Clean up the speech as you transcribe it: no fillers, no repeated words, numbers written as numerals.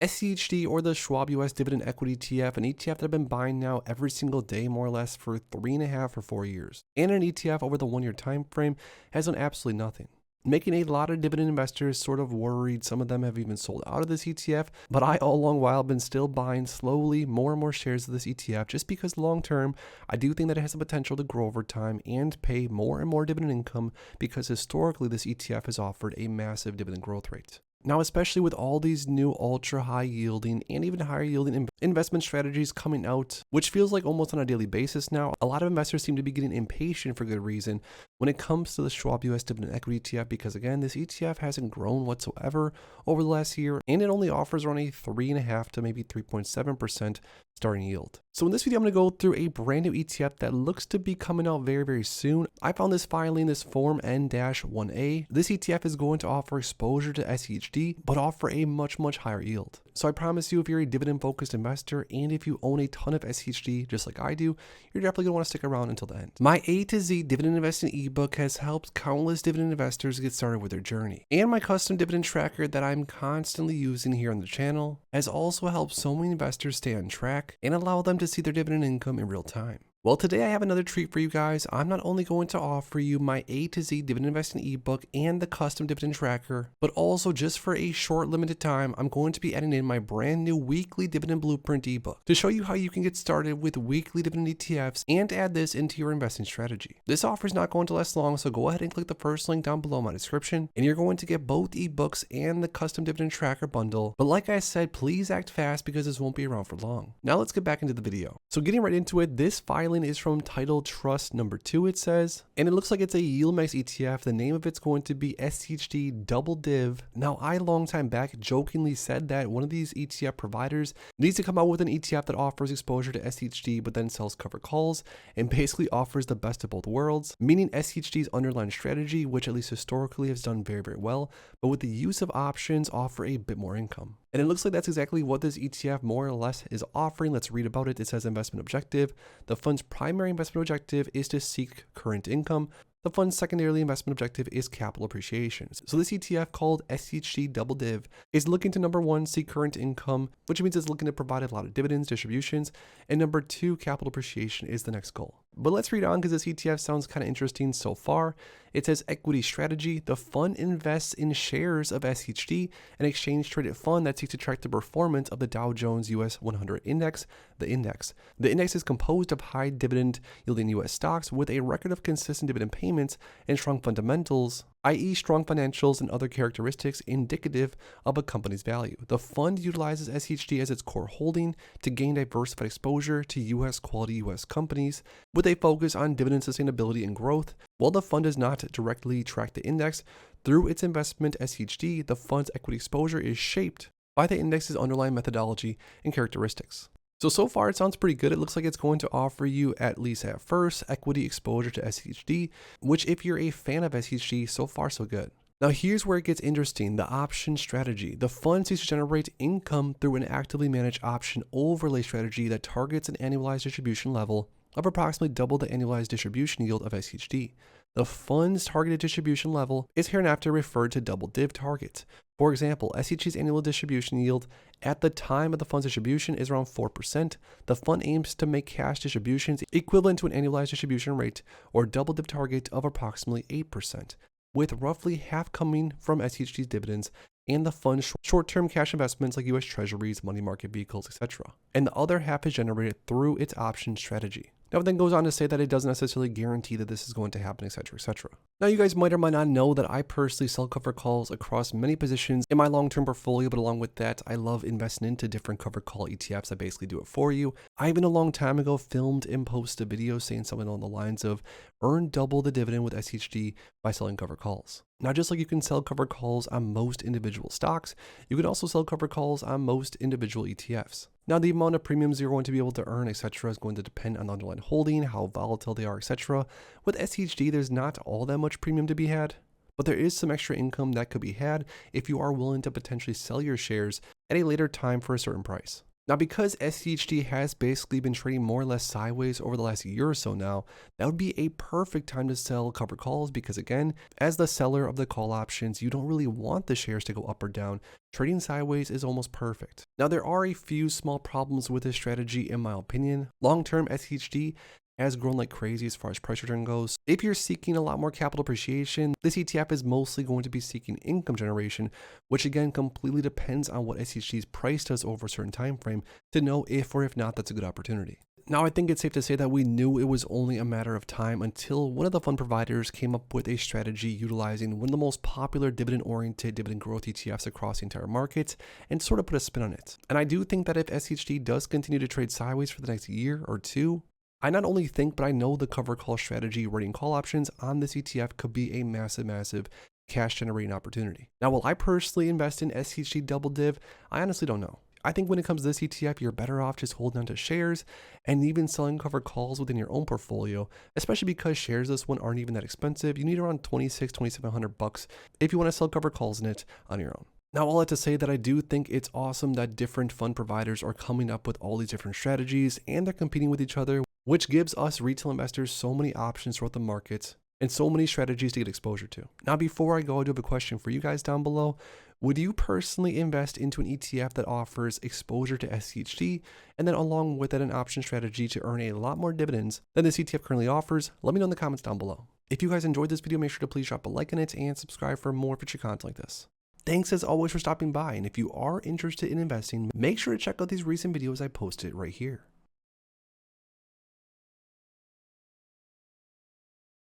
SCHD, or the Schwab US Dividend Equity ETF, an ETF that I've been buying now every single day more or less for 3.5 or 4 years. And an ETF over the 1 year time frame has done absolutely nothing, making a lot of dividend investors sort of worried. Some of them have even sold out of this ETF, but I all along while have been still buying slowly more and more shares of this ETF just because long term, I do think that it has the potential to grow over time and pay more and more dividend income because historically this ETF has offered a massive dividend growth rate. Now, especially with all these new ultra high yielding and even higher yielding investment strategies coming out, which feels like almost on a daily basis now, a lot of investors seem to be getting impatient for good reason when it comes to the Schwab US Dividend Equity ETF, because again, this ETF hasn't grown whatsoever over the last year, and it only offers around a 3.5 to maybe 3.7% starting yield. So in this video, I'm going to go through a brand new ETF that looks to be coming out very, very soon. I found this filing, this form N-1A. This ETF is going to offer exposure to SCHD, but offer a much, much higher yield. So I promise you, if you're a dividend focused investor and if you own a ton of SCHD, just like I do, you're definitely going to want to stick around until the end. My A to Z dividend investing ebook has helped countless dividend investors get started with their journey. And my custom dividend tracker that I'm constantly using here on the channel has also helped so many investors stay on track and allow them to see their dividend income in real time. Well, today I have another treat for you guys. I'm not only going to offer you my A to Z dividend investing ebook and the custom dividend tracker, but also just for a short limited time, I'm going to be adding in my brand new weekly dividend blueprint ebook to show you how you can get started with weekly dividend ETFs and add this into your investing strategy. This offer is not going to last long, so go ahead and click the first link down below in my description, and you're going to get both ebooks and the custom dividend tracker bundle. But like I said, please act fast because this won't be around for long. Now let's get back into the video. So getting right into it, this filing is from Title Trust number 2, it says, and it looks like it's a yield max ETF. The name of it's going to be SCHD DoubleDiv. Now, I a long time back jokingly said that one of these ETF providers needs to come out with an ETF that offers exposure to SCHD but then sells covered calls and basically offers the best of both worlds, meaning SCHD's underlying strategy, which at least historically has done very, very well, but with the use of options offer a bit more income. And it looks like that's exactly what this ETF more or less is offering. Let's read about it. It says investment objective. The fund's primary investment objective is to seek current income. The fund's secondary investment objective is capital appreciation. So this ETF called SCHD DoubleDiv is looking to number 1, seek current income, which means it's looking to provide a lot of dividends, distributions, and number 2, capital appreciation is the next goal. But let's read on because this ETF sounds kind of interesting so far. It says equity strategy. The fund invests in shares of SCHD, an exchange traded fund that seeks to track the performance of the Dow Jones US 100 index, the index. The index is composed of high dividend yielding US stocks with a record of consistent dividend payments and strong fundamentals, i.e. strong financials and other characteristics indicative of a company's value. The fund utilizes SCHD as its core holding to gain diversified exposure to US quality US companies with a focus on dividend sustainability and growth. While the fund does not directly track the index, through its investment SCHD, the fund's equity exposure is shaped by the index's underlying methodology and characteristics. So far it sounds pretty good. It looks like it's going to offer you, at least at first, equity exposure to SCHD, which if you're a fan of SCHD, so far so good. Now here's where it gets interesting, the option strategy. The fund seeks to generate income through an actively managed option overlay strategy that targets an annualized distribution level of approximately double the annualized distribution yield of SCHD. The fund's targeted distribution level is hereinafter referred to DoubleDiv target. For example, SCHD's annual distribution yield at the time of the fund's distribution is around 4%. The fund aims to make cash distributions equivalent to an annualized distribution rate or DoubleDiv target of approximately 8%, with roughly half coming from SCHD's dividends and the fund's short-term cash investments like US treasuries, money market vehicles, etc. And the other half is generated through its option strategy. Now it then goes on to say that it doesn't necessarily guarantee that this is going to happen, etc., etc. Now you guys might or might not know that I personally sell covered calls across many positions in my long-term portfolio, but along with that, I love investing into different covered call ETFs that basically do it for you. I even a long time ago filmed and posted a video saying something along the lines of earn double the dividend with SCHD by selling covered calls. Now, just like you can sell covered calls on most individual stocks, you can also sell covered calls on most individual ETFs. Now, the amount of premiums you're going to be able to earn, etc., is going to depend on the underlying holding, how volatile they are, etc. With SCHD, there's not all that much premium to be had, but there is some extra income that could be had if you are willing to potentially sell your shares at a later time for a certain price. Now, because SCHD has basically been trading more or less sideways over the last year or so now, that would be a perfect time to sell covered calls because, again, as the seller of the call options, you don't really want the shares to go up or down. Trading sideways is almost perfect. Now, there are a few small problems with this strategy in my opinion. Long-term SCHD has grown like crazy as far as price return goes. If you're seeking a lot more capital appreciation, this ETF is mostly going to be seeking income generation, which again completely depends on what SCHD's price does over a certain time frame to know if or if not that's a good opportunity. Now, I think it's safe to say that we knew it was only a matter of time until one of the fund providers came up with a strategy utilizing one of the most popular dividend-oriented dividend growth ETFs across the entire market and sort of put a spin on it. And I do think that if SCHD does continue to trade sideways for the next year or two, I not only think, but I know the cover call strategy writing call options on this ETF could be a massive cash generating opportunity. Now, will I personally invest in SCHD DoubleDiv? I honestly don't know. I think when it comes to this ETF, you're better off just holding on to shares and even selling covered calls within your own portfolio, especially because shares this one aren't even that expensive. You need around $2,700 if you want to sell covered calls in it on your own. Now, all that to say that I do think it's awesome that different fund providers are coming up with all these different strategies and they're competing with each other, which gives us retail investors so many options throughout the market and so many strategies to get exposure to. Now, before I go, I do have a question for you guys down below. Would you personally invest into an ETF that offers exposure to SCHD and then along with that an option strategy to earn a lot more dividends than this ETF currently offers? Let me know in the comments down below. If you guys enjoyed this video, make sure to please drop a like on it and subscribe for more future content like this. Thanks as always for stopping by, and if you are interested in investing, make sure to check out these recent videos I posted right here.